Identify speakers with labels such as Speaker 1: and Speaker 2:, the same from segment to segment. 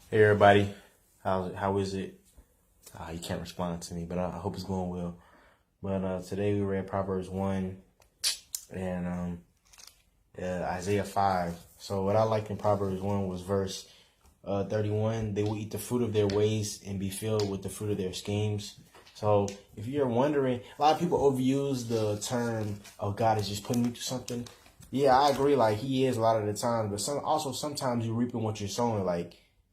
Speaker 1: Hey everybody, how is it? You can't respond to me, but I hope it's going well. But today we read Proverbs 1 and Isaiah 5. So what I liked in Proverbs 1 was verse 31. They will eat the fruit of their ways and be filled with the fruit of their schemes. So if you're wondering, a lot of people overuse the term, "Oh, God is just putting me through something." Yeah, I agree. Like He is a lot of the time, but sometimes you're reaping what you're sowing.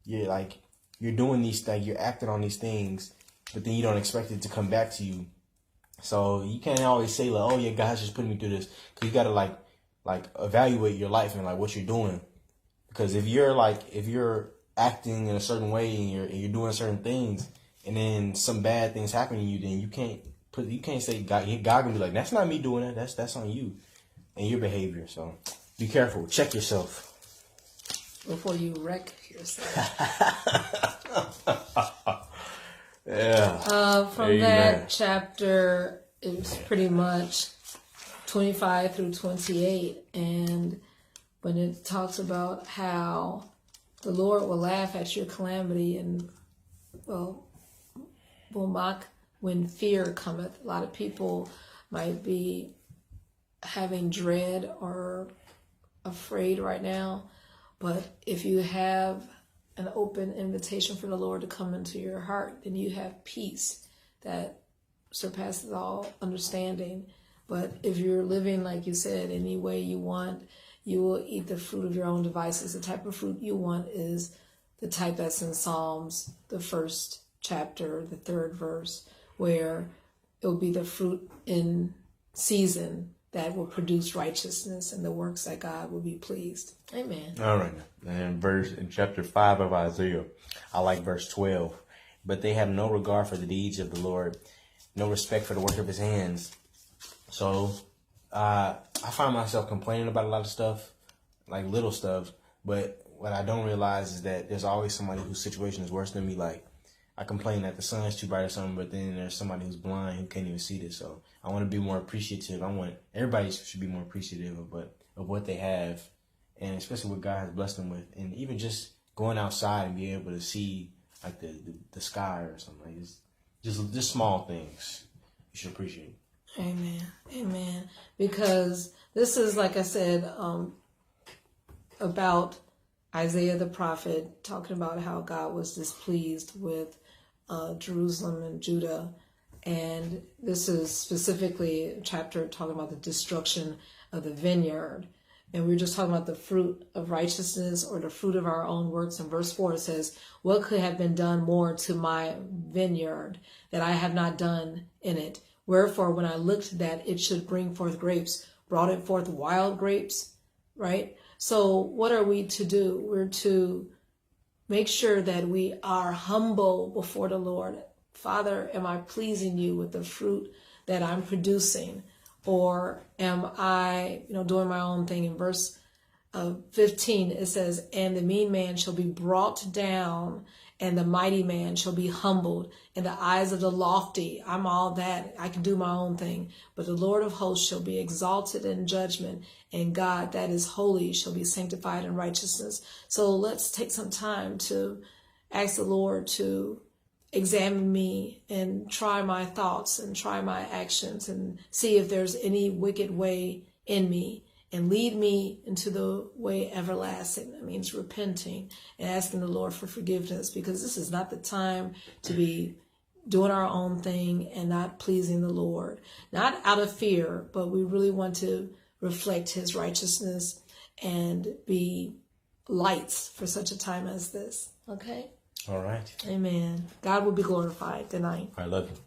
Speaker 1: You're doing these things, you're acting on these things, but then you don't expect it to come back to you. So you can't always say like, "Oh yeah, God's just putting me through this," because you gotta like evaluate your life and like what you're doing. Because if you're acting in a certain way and you're doing certain things, and then some bad things happen to you, then you can't say God can be like, "That's not me doing that. That's on you and your behavior." So be careful. Check yourself
Speaker 2: before you wreck yourself.
Speaker 1: Yeah.
Speaker 2: From Amen. That chapter, it's pretty much 25 through 28, and when it talks about how the Lord will laugh at your calamity and will mock when fear cometh. A lot of people might be having dread or afraid right now, but if you have an open invitation for the Lord to come into your heart, then you have peace that surpasses all understanding. But if you're living, like you said, any way you want, you will eat the fruit of your own devices. The type of fruit you want is the type that's in Psalms, the first chapter, the third verse, where it'll be the fruit in season that will produce righteousness and the works that God will be pleased. Amen.
Speaker 1: All right. And in chapter 5 of Isaiah, I like verse 12. But they have no regard for the deeds of the Lord, no respect for the work of his hands. So I find myself complaining about a lot of stuff, like little stuff. But what I don't realize is that there's always somebody whose situation is worse than me. Like, I complain that the sun's too bright or something, but then there's somebody who's blind who can't even see this. So I want to be more appreciative. Everybody should be more appreciative of what they have, and especially what God has blessed them with. And even just going outside and being able to see like the sky or something like this, just small things you should appreciate.
Speaker 2: Amen. Amen. Because this is, like I said, about Isaiah the prophet talking about how God was displeased with Jerusalem and Judah. And this is specifically a chapter talking about the destruction of the vineyard. And we're just talking about the fruit of righteousness or the fruit of our own works. In verse 4, it says, "What could have been done more to my vineyard that I have not done in it? Wherefore, when I looked that it should bring forth grapes, brought it forth wild grapes," right? So what are we to do? We're to make sure that we are humble before the Lord. Father, am I pleasing you with the fruit that I'm producing? Or am I, doing my own thing? In verse 15, it says, "And the mean man shall be brought down, and the mighty man shall be humbled in the eyes of the lofty." I'm all that. I can do my own thing. "But the Lord of hosts shall be exalted in judgment, and God that is holy shall be sanctified in righteousness." So let's take some time to ask the Lord to examine me and try my thoughts and try my actions and see if there's any wicked way in me, and lead me into the way everlasting. That means repenting and asking the Lord for forgiveness, because this is not the time to be doing our own thing and not pleasing the Lord. Not out of fear, but we really want to reflect his righteousness and be lights for such a time as this. Okay?
Speaker 1: All right.
Speaker 2: Amen. God will be glorified tonight.
Speaker 1: I love you.